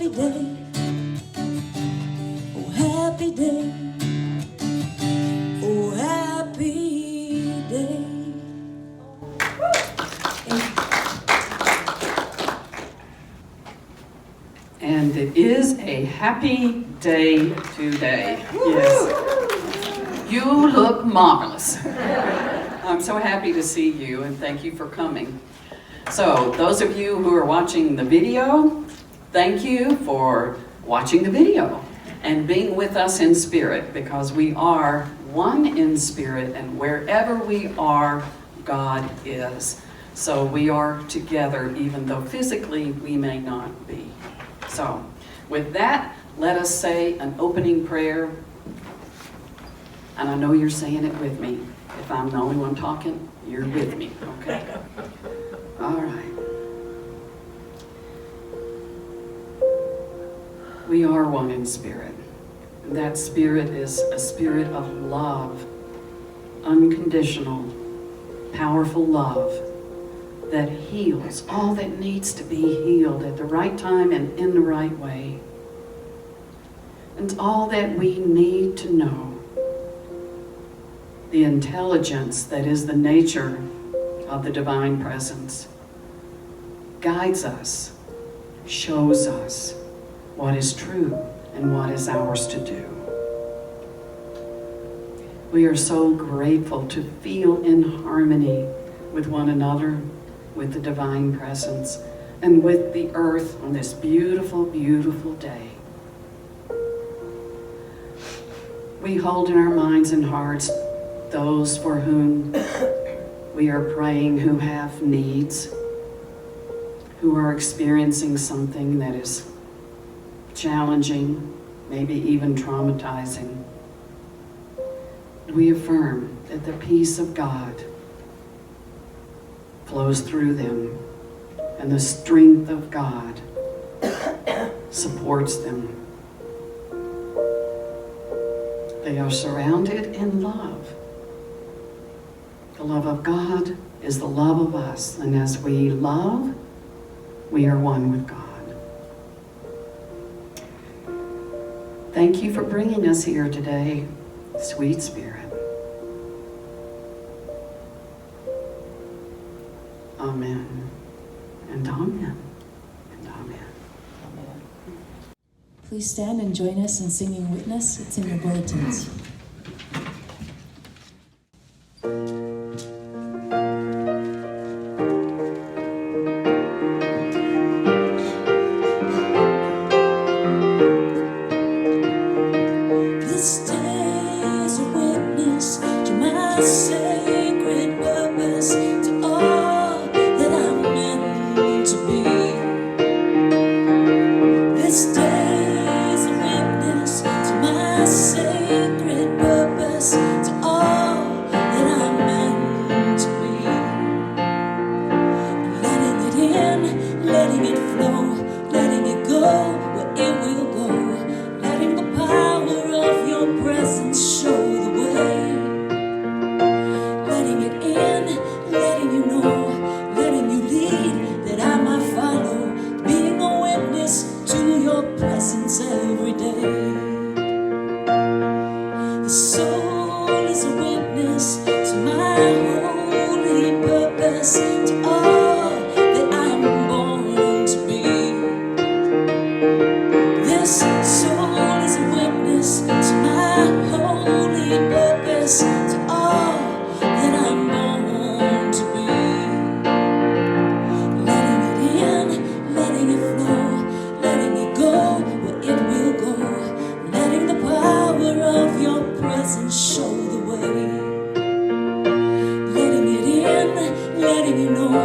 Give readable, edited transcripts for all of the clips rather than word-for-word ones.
happy day, oh happy day, oh happy day. And it is a happy day today. Yes. You look marvelous. I'm so happy to see you, and thank you for coming. So, those of you who are watching the video, thank you for watching the video and being with us in spirit, because we are one in spirit, and wherever we are, God is. So we are together, even though physically we may not be. So, with that, let us say an opening prayer. And I know you're saying it with me. If I'm the only one talking, you're with me, okay? All right. We are one in spirit. And that spirit is a spirit of love, unconditional, powerful love that heals all that needs to be healed at the right time and in the right way. And all that we need to know. The intelligence that is the nature of the divine presence guides us, shows us what is true and what is ours to do. We are so grateful to feel in harmony with one another, with the divine presence, and with the earth on this beautiful, beautiful day. We hold in our minds and hearts those for whom we are praying, who have needs, who are experiencing something that is challenging, maybe even traumatizing. We affirm that the peace of God flows through them, and the strength of God supports them. They are surrounded in love. The love of God is the love of us, and as we love, we are one with God. Thank you for bringing us here today, sweet Spirit. Amen, and amen, and amen. Amen. Please stand and join us in singing Witness. It's in your bulletins. This day is a witness to my sacred purpose, to all that I'm meant to be. This day is a witness to my sacred purpose, to all that I'm meant to be. Letting it in, letting it flow, letting it go where it will go, letting the power of your presence show the way. Letting it in, letting you know, letting you lead, that I might follow, being a witness to your presence every day. The soul is a witness to my holy purpose, to all that I'm born to be. This soul is a witness to my holy purpose, to all that I'm born to be. Letting it in, letting it flow, letting it go where it will go, letting the power of your presence show the way. Letting it in, letting you know,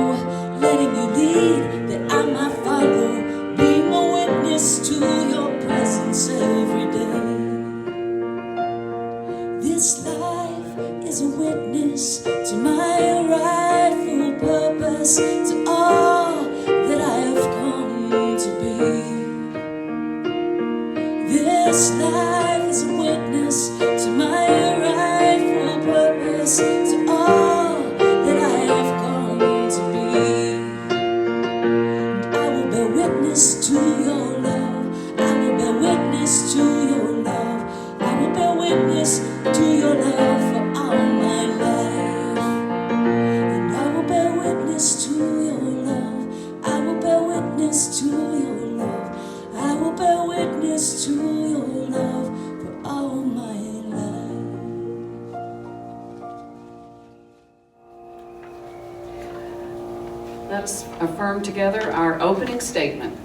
letting you lead, that I might follow, being a witness to your presence every day. This life is a witness to my rightful purpose, to all that I have come to be. This life is a witness to my rightful purpose, to all that I have come to be. And I will bear witness to your love, witness to your love. I will bear witness to your love for all my life. Let's affirm together our opening statement.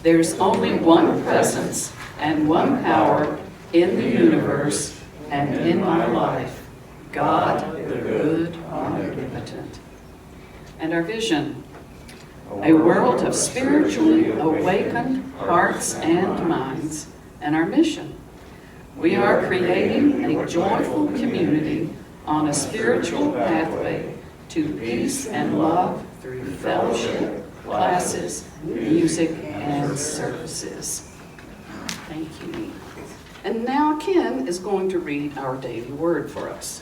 There's only one presence and one power in the universe and in my life, God, the good, omnipotent. And our vision, a world of spiritually awakened hearts and minds. And our mission, we are creating a joyful community on a spiritual pathway to peace and love through fellowship, classes, music, and services. Thank you. And now Ken is going to read our daily word for us.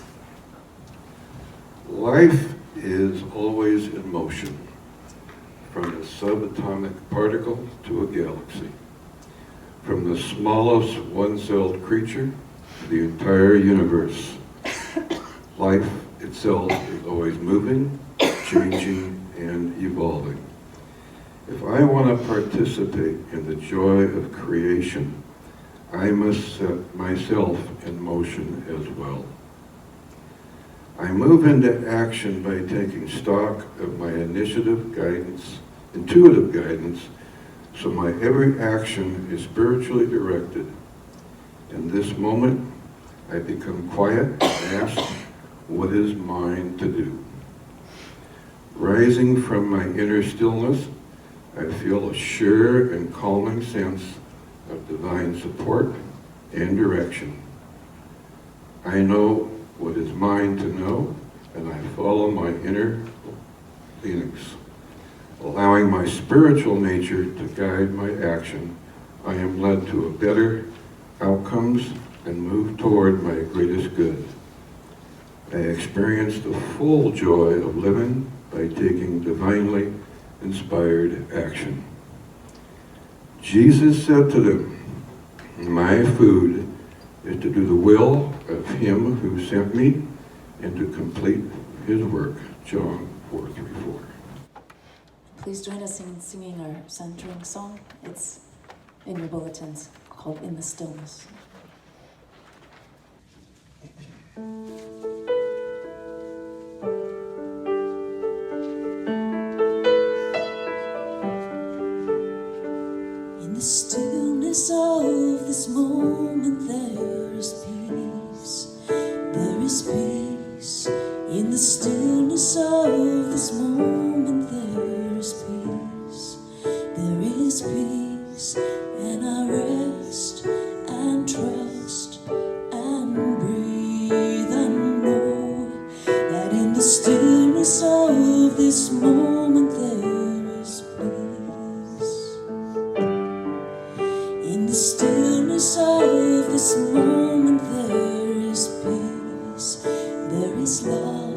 Life is always in motion, from the subatomic particle to a galaxy, from the smallest one-celled creature to the entire universe. Life itself is always moving, changing, and evolving. If I want to participate in the joy of creation, I must set myself in motion as well. I move into action by taking stock of my intuitive guidance, so my every action is spiritually directed. In this moment, I become quiet and ask, what is mine to do? Rising from my inner stillness, I feel a sure and calming sense of divine support and direction. I know what is mine to know, and I follow my inner leanings. Allowing my spiritual nature to guide my action, I am led to a better outcomes and move toward my greatest good. I experience the full joy of living by taking divinely inspired action. Jesus said to them, my food is to do the will of him who sent me and to complete his work. John 4:34. Please join us in singing our centering song. It's in your bulletins, called In the Stillness. In the stillness of this moment there is peace. There is peace. In the stillness of this moment there is peace. There is peace, and I rest and trust and breathe and know that in the stillness of this moment there is peace. In the stillness of this moment there is peace. There is love.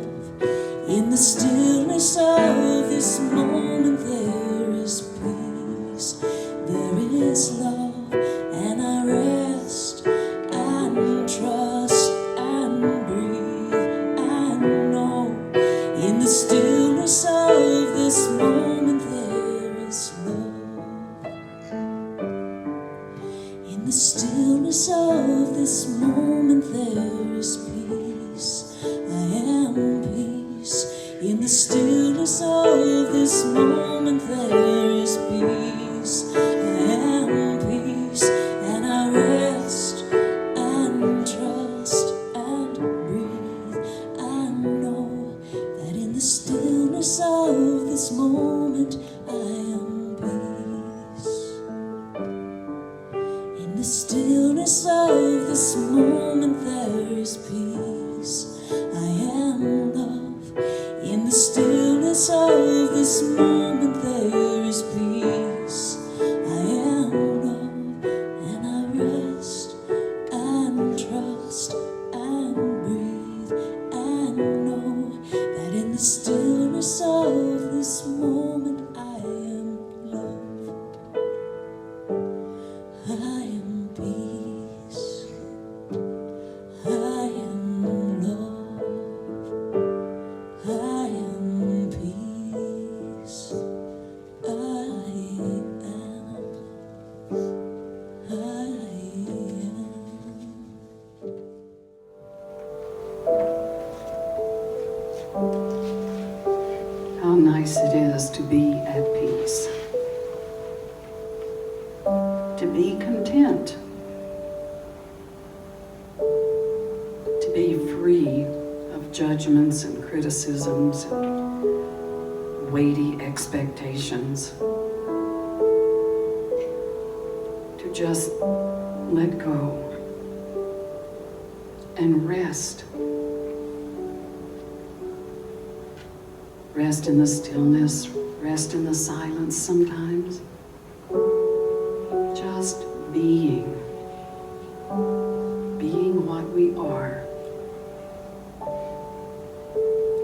In the stillness of this moment there is peace. There is love, and I rest and trust and breathe and know. In the stillness of this moment there is love. In the stillness of this moment there is peace. I am peace. In the stillness of this moment there is peace. I am peace, and I rest and trust and breathe and know that in the stillness of this moment I am peace. In the stillness of this moment there is peace. I am love. In the stillness of this moment there is peace. I am love, and I rest and trust and breathe and know that in the stillness of this moment I am love. I am peace. us to be at peace, to be content, to be free of judgments and criticisms and weighty expectations, to just let go and rest. Rest in the stillness, rest in the silence sometimes. Just being what we are,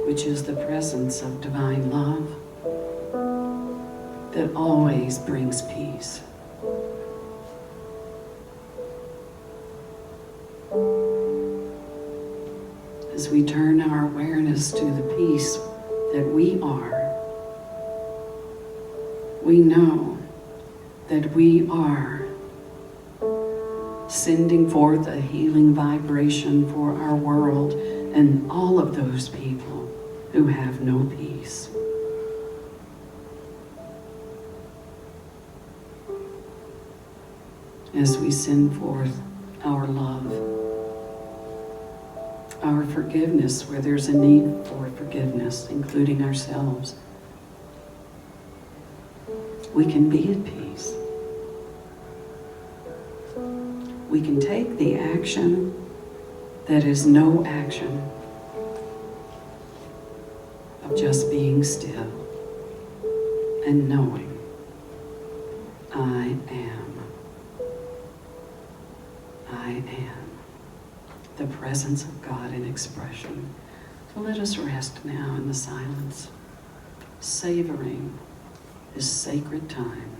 which is the presence of divine love that always brings peace. As we turn our awareness to the peace that we are, we know that we are sending forth a healing vibration for our world and all of those people who have no peace. As we send forth our love, our forgiveness where there's a need for forgiveness, including ourselves, we can be at peace. We can take the action that is no action of just being still and knowing I am. The presence of God in expression. So let us rest now in the silence, savoring this sacred time.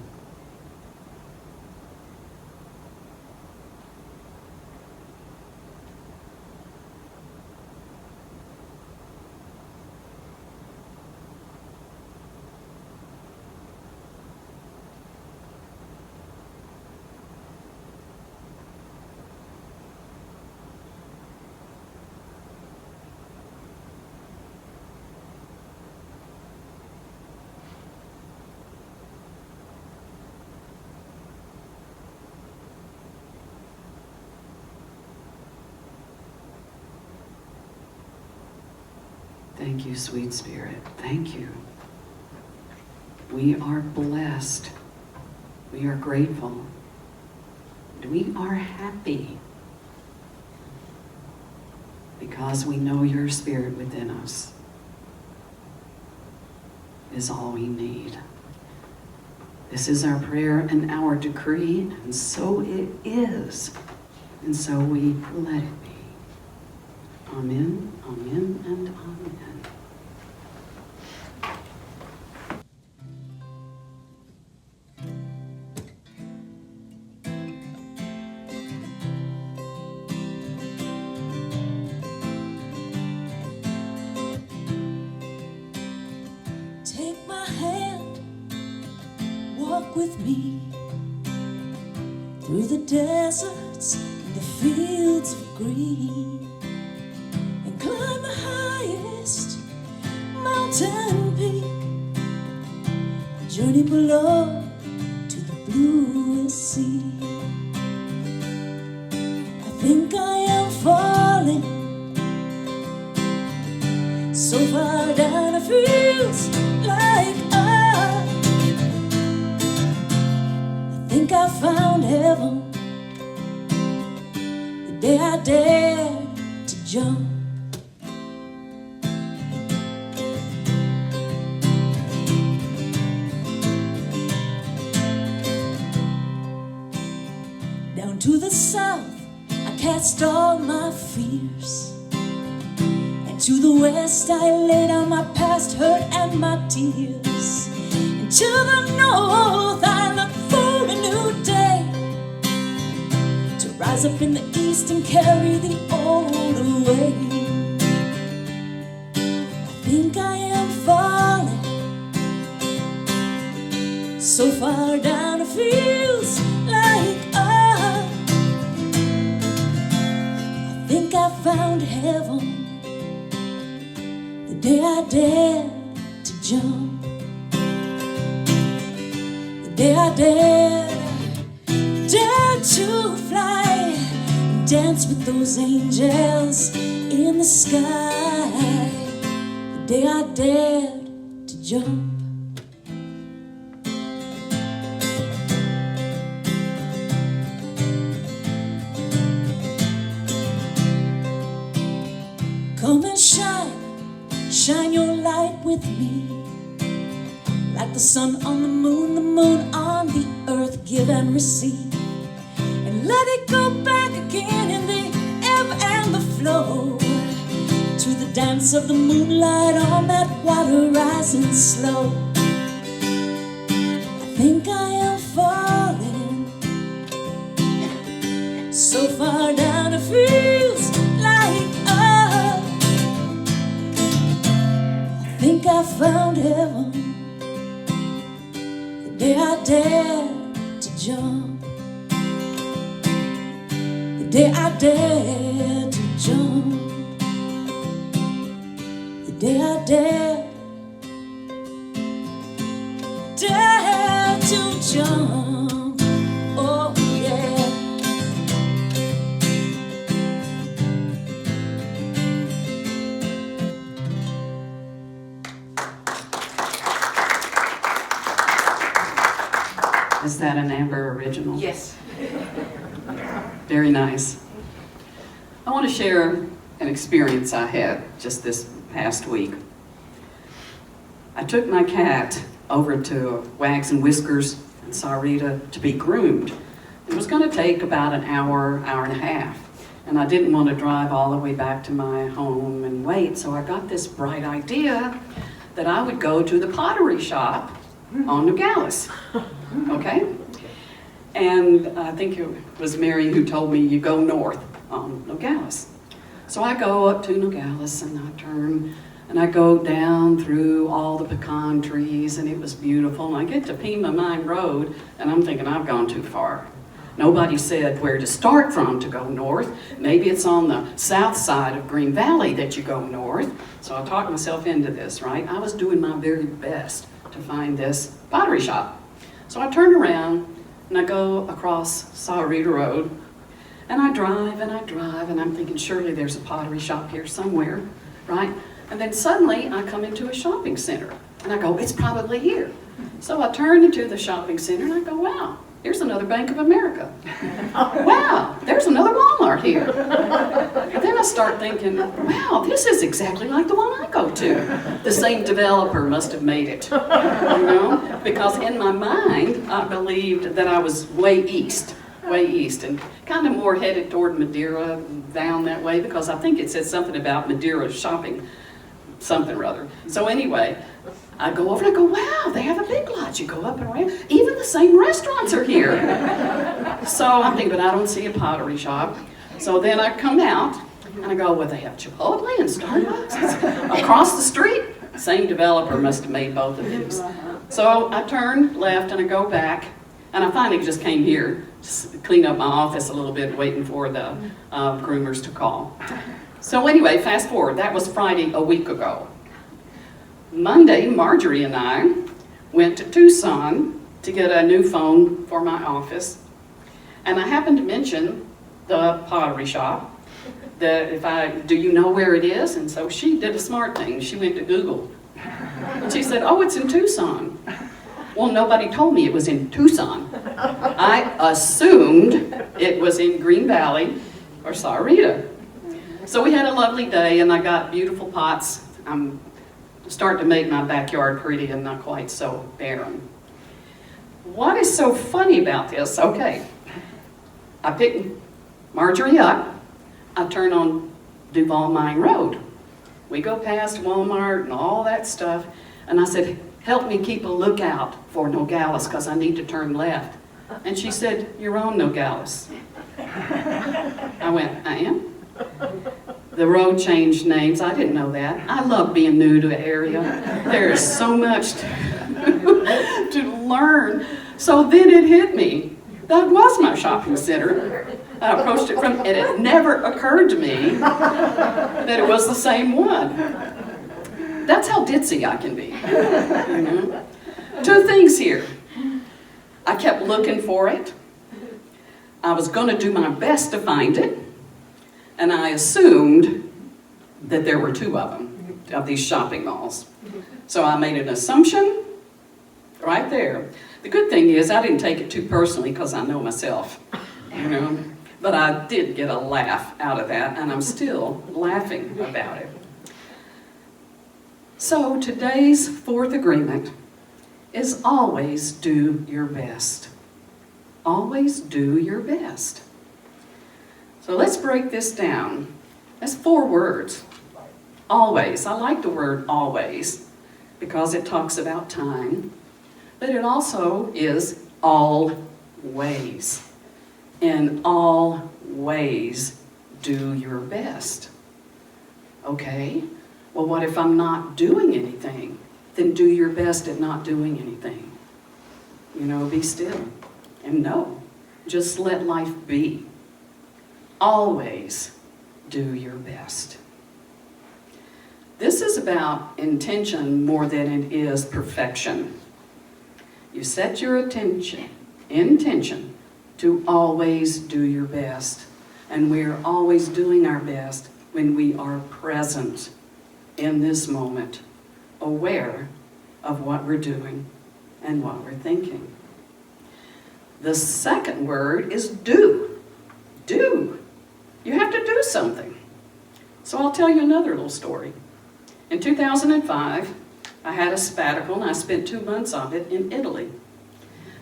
Thank you, sweet Spirit. Thank you. We are blessed. We are grateful. And we are happy because we know your Spirit within us is all we need. This is our prayer and our decree, and so it is. And so we let it be. Amen, amen, and amen. Take my hand, walk with me through the deserts and the fields of green, and climb the highest mountain peak, journey below to the bluest sea. I think I am falling so far down, it feels like I think I found heaven the day I dared to jump. Down to the south I cast all my fears, and to the west I lay down my past hurt and my tears, and to the north I look for a new day, to rise up in the east and carry the old away. I think I am falling so far down, it feels like I think I found heaven the day I dared to jump. day I dared to fly, dance with those angels in the sky. The day I dared to jump. Come and shine your light with me, like the sun on the moon on the earth, give and receive, and let it go back again in the ebb and the flow, to the dance of the moonlight on that water rising slow. I think I am falling so far down it feels like up. I think I found heaven the day I dared to jump. The day I dared to jump. The day I dared to jump. Oh yeah. Is that an Amber original? Yes. Very nice. I want to share an experience I had just this past week. I took my cat over to Wags and Whiskers in Sarita to be groomed. It was going to take about an hour, hour and a half. And I didn't want to drive all the way back to my home and wait, so I got this bright idea that I would go to the pottery shop on Nogales. Okay? And I think it was Mary who told me you go north on Nogales. So I go up to Nogales and I turn and I go down through all the pecan trees, and it was beautiful. And I get to Pima Mine Road and I'm thinking I've gone too far. Nobody said where to start from to go north. Maybe it's on the south side of Green Valley that you go north. So I talked myself into this, right? I was doing my very best to find this pottery shop. So I turn around and I go across Sarita Road, and I drive and I drive, and I'm thinking surely there's a pottery shop here somewhere, right? And then suddenly I come into a shopping center and I go, it's probably here. So I turn into the shopping center and I go, wow, here's another Bank of America. Wow, there's another Walmart here. And then I start thinking, wow, this is exactly like the one I go to. The same developer must have made it, you know? Because in my mind, I believed that I was way east, and kind of more headed toward Madeira, down that way, because I think it said something about Madeira shopping, something or other. So anyway, I go over and I go, wow, they have a big lot. You go up and around. Even the same restaurants are here. So I'm thinking, but I don't see a pottery shop. So then I come out and I go, well, they have Chipotle and Starbucks. Across the street, same developer must have made both of these. So I turn left and I go back, and I finally just came here, just clean up my office a little bit, waiting for the groomers to call. So anyway, fast forward, that was Friday a week ago. Monday, Marjorie and I went to Tucson to get a new phone for my office, and I happened to mention the pottery shop. Do you know where it is? And so she did a smart thing. She went to Google. And she said, oh, it's in Tucson. Well, nobody told me it was in Tucson. I assumed it was in Green Valley or Sarita. So we had a lovely day, and I got beautiful pots. I'm starting to make my backyard pretty and not quite so barren. What is so funny about this? Okay, I pick Marjorie up. I turn on Duval Mine Road. We go past Walmart and all that stuff, and I said, help me keep a lookout for Nogales because I need to turn left. And she said, you're on Nogales. I went, I am? The road changed names. I didn't know that. I love being new to an area. There is so much to learn. So then it hit me. That was my shopping center. I approached it from, and it never occurred to me that it was the same one. That's how ditzy I can be. You know? Two things here. I kept looking for it. I was going to do my best to find it, and I assumed that there were two of them, of these shopping malls. So I made an assumption right there. The good thing is I didn't take it too personally because I know myself, you know. But I did get a laugh out of that, and I'm still laughing about it. So today's fourth agreement is always do your best. Always do your best. So let's break this down. That's 4 words. Always. I like the word always because it talks about time, but it also is always. In all ways, do your best. Okay, well, what if I'm not doing anything? Then do your best at not doing anything. You know, be still and know. Just let life be. Always do your best. This is about intention more than it is perfection. You set your intention to always do your best. And we're always doing our best when we are present in this moment, aware of what we're doing and what we're thinking. The second word is do. Do. You have to do something. So I'll tell you another little story. In 2005, I had a sabbatical and I spent 2 months of it in Italy.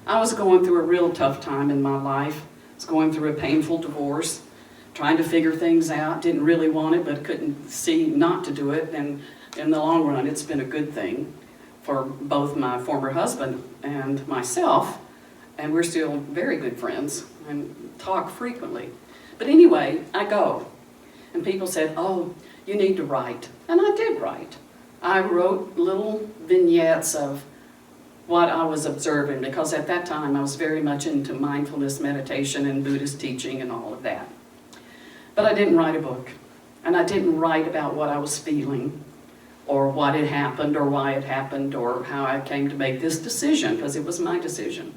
I was going through a real tough time in my life. I was going through a painful divorce, trying to figure things out, didn't really want it, but couldn't see not to do it. And in the long run, it's been a good thing for both my former husband and myself. And we're still very good friends and talk frequently. But anyway, I go. And people said, oh, you need to write. And I did write. I wrote little vignettes of what I was observing, because at that time I was very much into mindfulness meditation and Buddhist teaching and all of that. But I didn't write a book, and I didn't write about what I was feeling or what had happened or why it happened or how I came to make this decision, because it was my decision.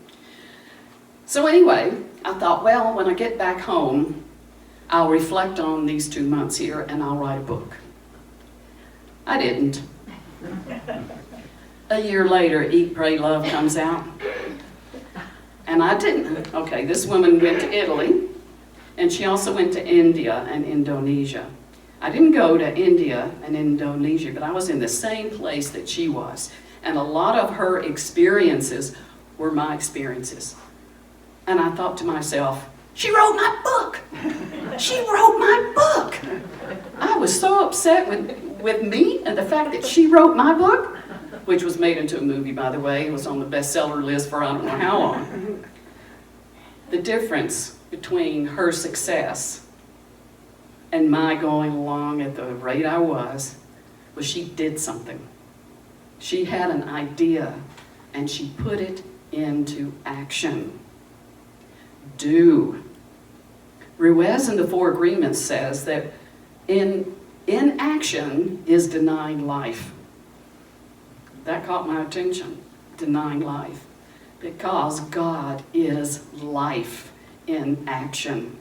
So anyway, I thought, well, when I get back home, I'll reflect on these 2 months here and I'll write a book. I didn't. A year later, Eat, Pray, Love comes out. And I didn't. Okay, this woman went to Italy, and she also went to India and Indonesia. I didn't go to India and Indonesia, but I was in the same place that she was. And a lot of her experiences were my experiences. And I thought to myself, she wrote my book! She wrote my book! I was so upset with me and the fact that she wrote my book, which was made into a movie, by the way. It was on the bestseller list for I don't know how long. The difference between her success and my going along at the rate I was she did something. She had an idea, and she put it into action. Do. Ruiz in the Four Agreements says that inaction is denying life. That caught my attention, denying life, because God is life in action.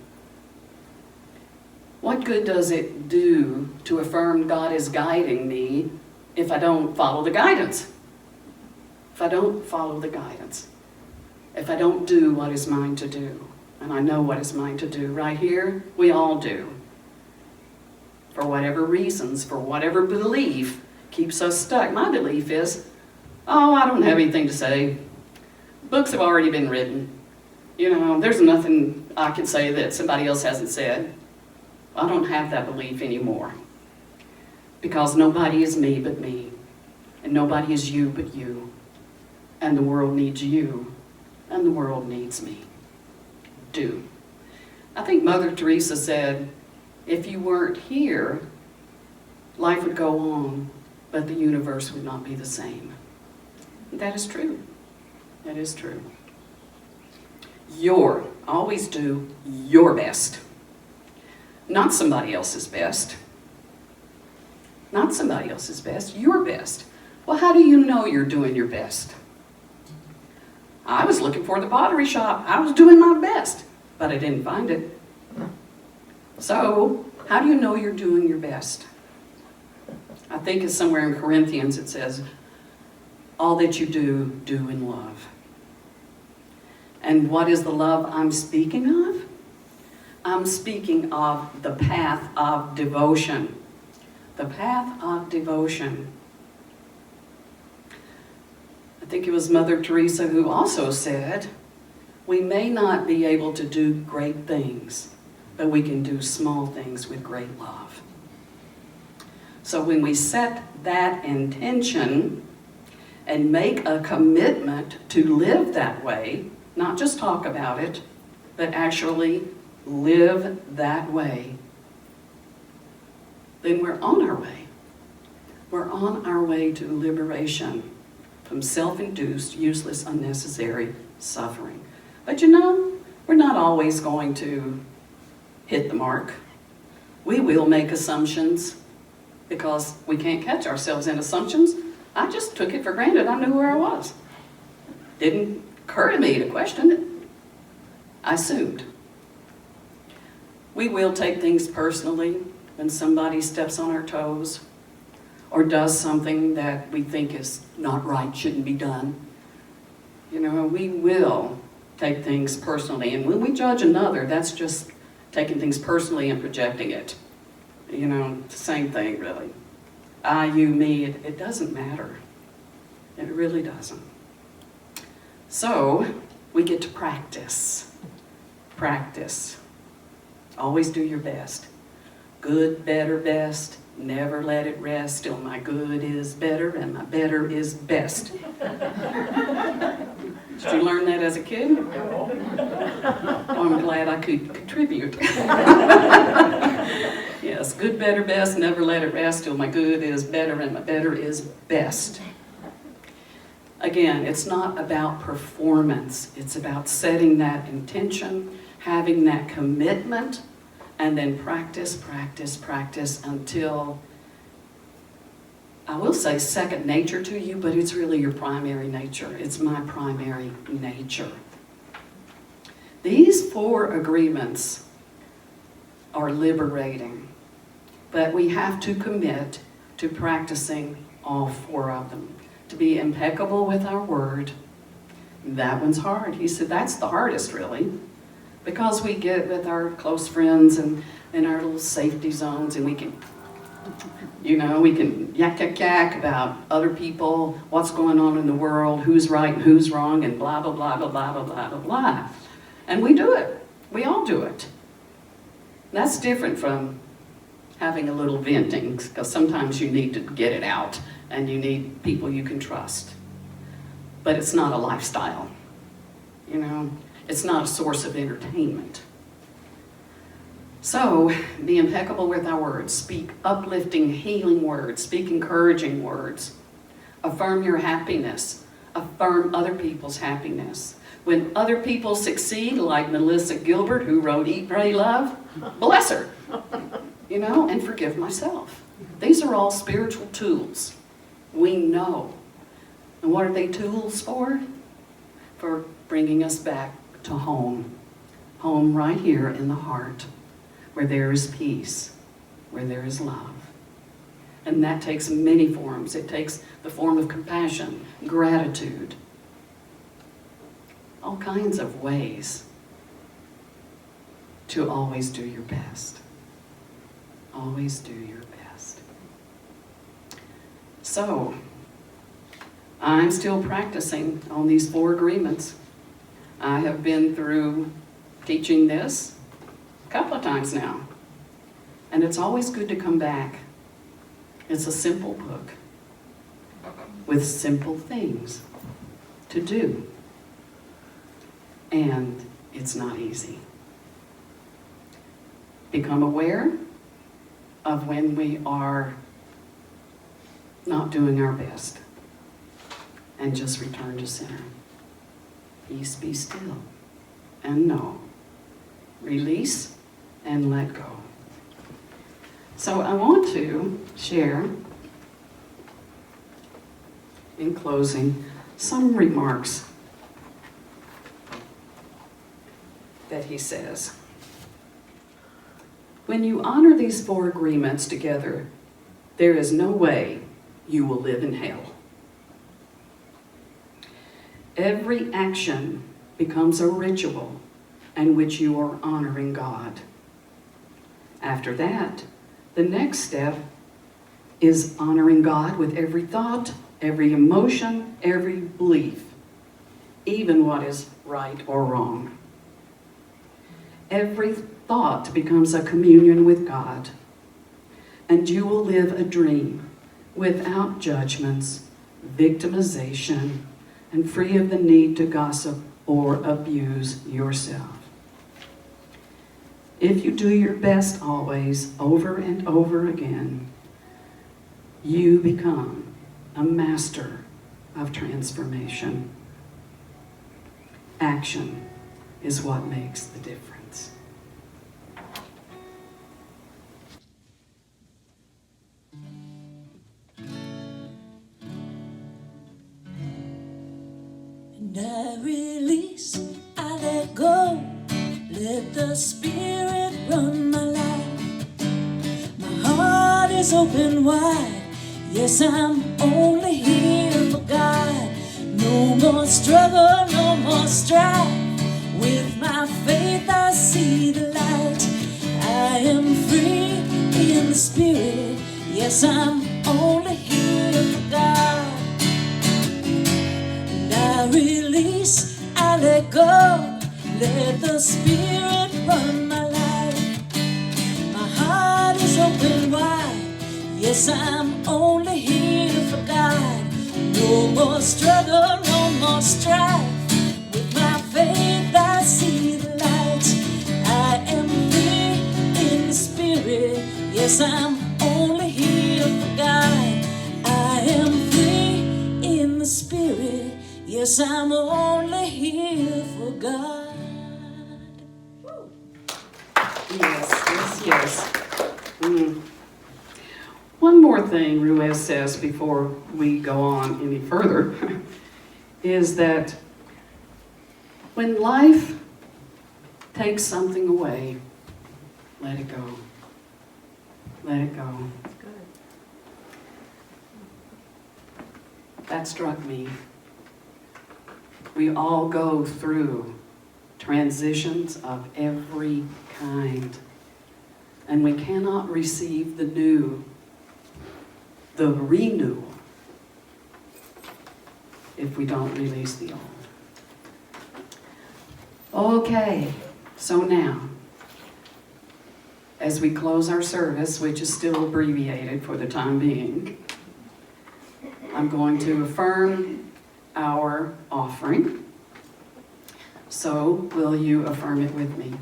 What good does it do to affirm God is guiding me if I don't follow the guidance? If I don't follow the guidance, if I don't do what is mine to do, and I know what is mine to do. Right here, we all do. For whatever reasons, for whatever belief keeps us stuck. My belief is, oh, I don't have anything to say. Books have already been written. You know, there's nothing I can say that somebody else hasn't said. I don't have that belief anymore. Because nobody is me but me. And nobody is you but you. And the world needs you. And the world needs me. Do. I think Mother Teresa said, if you weren't here, life would go on, but the universe would not be the same. That is true. That is true. Always do your best. Not somebody else's best. Not somebody else's best, your best. Well, how do you know you're doing your best? I was looking for the pottery shop. I was doing my best, but I didn't find it. So, how do you know you're doing your best? I think it's somewhere in Corinthians it says, all that you do, do in love. And what is the love I'm speaking of? I'm speaking of the path of devotion. The path of devotion. I think it was Mother Teresa who also said, we may not be able to do great things, but we can do small things with great love. So when we set that intention and make a commitment to live that way, not just talk about it, but actually live that way, then we're on our way. We're on our way to liberation from self-induced, useless, unnecessary suffering. But you know, we're not always going to hit the mark. We will make assumptions because we can't catch ourselves in assumptions. I just took it for granted. I knew where I was. Didn't occur to me to question it. I assumed. We will take things personally when somebody steps on our toes or does something that we think is not right, shouldn't be done. You know, we will take things personally. And when we judge another, that's just taking things personally and projecting it. You know, the same thing, really. I, you, me, it doesn't matter. It really doesn't. So, we get to practice. Practice. Always do your best. Good, better, best. Never let it rest till my good is better and my better is best. Did you learn that as a kid? Well, I'm glad I could contribute. Yes, good, better, best. Never let it rest till my good is better and my better is best. Again, it's not about performance. It's about setting that intention, having that commitment, and then practice, practice, practice until, I will say second nature to you, but it's really your primary nature. It's my primary nature. These 4 agreements are liberating, but we have to commit to practicing all 4 of them. To be impeccable with our word. That one's hard. He said that's the hardest, really. Because we get with our close friends and in our little safety zones, and we can, you know, we can yak, yak, yak about other people, what's going on in the world, who's right and who's wrong, and blah, blah, blah, blah, blah, blah, blah, blah, blah. And we do it. We all do it. That's different from having a little venting, because sometimes you need to get it out, and you need people you can trust. But it's not a lifestyle, you know. It's not a source of entertainment. So, be impeccable with our words. Speak uplifting, healing words. Speak encouraging words. Affirm your happiness. Affirm other people's happiness. When other people succeed, like Melissa Gilbert, who wrote Eat, Pray, Love, bless her. You know, and forgive myself. These are all spiritual tools. We know. And what are they tools for? For bringing us back to home. Home right here in the heart, where there is peace, where there is love. And that takes many forms. It takes the form of compassion, gratitude, all kinds of ways to always do your best. Always do your best. So, I'm still practicing on these 4 agreements. I have been through teaching this a couple of times now. And it's always good to come back. It's a simple book with simple things to do. And it's not easy. Become aware of when we are not doing our best. And just return to center. Peace, be still, and know. Release and let go. So I want to share, in closing, some remarks that he says. When you honor these 4 agreements together, there is no way you will live in hell. Every action becomes a ritual in which you are honoring God. After that, the next step is honoring God with every thought, every emotion, every belief, even what is right or wrong. Every thought becomes a communion with God, and you will live a dream without judgments, victimization, and free of the need to gossip or abuse yourself. If you do your best always, over and over again, you become a master of transformation. Action is what makes the difference. And I release, I let go, let the Spirit run my life. My heart is open wide, yes, I'm only here for God. No more struggle, no more strife. With my faith I see the light. I am free in the Spirit, yes, I'm only here for God. I release, I let go, let the Spirit run my life. My heart is open wide, yes, I'm only here for God. No more struggle, no more strife. With my faith I see the light. I am free in the Spirit, yes, I'm only here for God. I am free in the Spirit, yes, I'm only here for God. Yes. One more thing Ruiz says before we go on any further is that when life takes something away, let it go. Let it go. That struck me. We all go through transitions of every kind, and we cannot receive the new, the renewal, if we don't release the old. Okay, so now, as we close our service, which is still abbreviated for the time being, I'm going to affirm our offering. So, will you affirm it with me?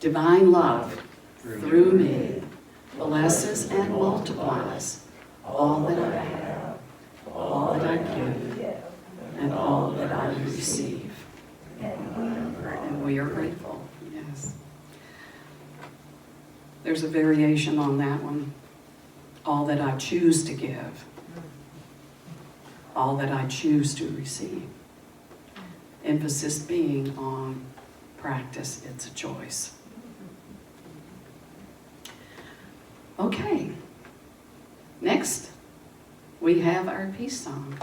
Divine love, through me, blesses and multiplies all that I have, all that I give, and all that I receive. And we are grateful, yes. There's a variation on that one. All that I choose to give, all that I choose to receive. Emphasis being on practice, it's a choice. Okay, next we have our peace song.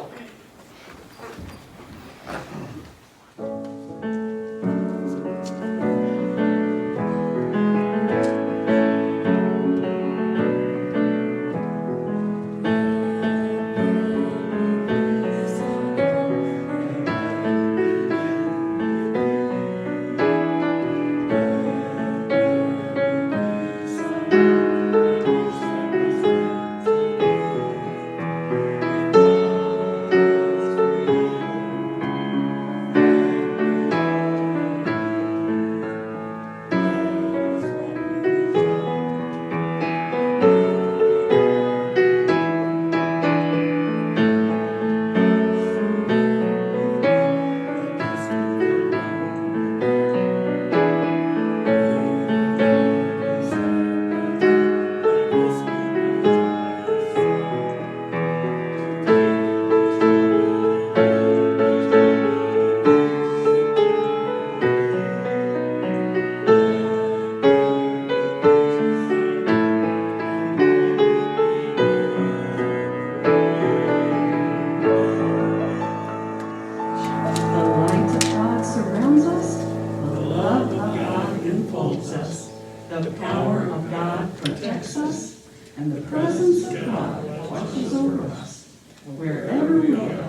The power of God protects us, and the presence of God watches over us wherever we are.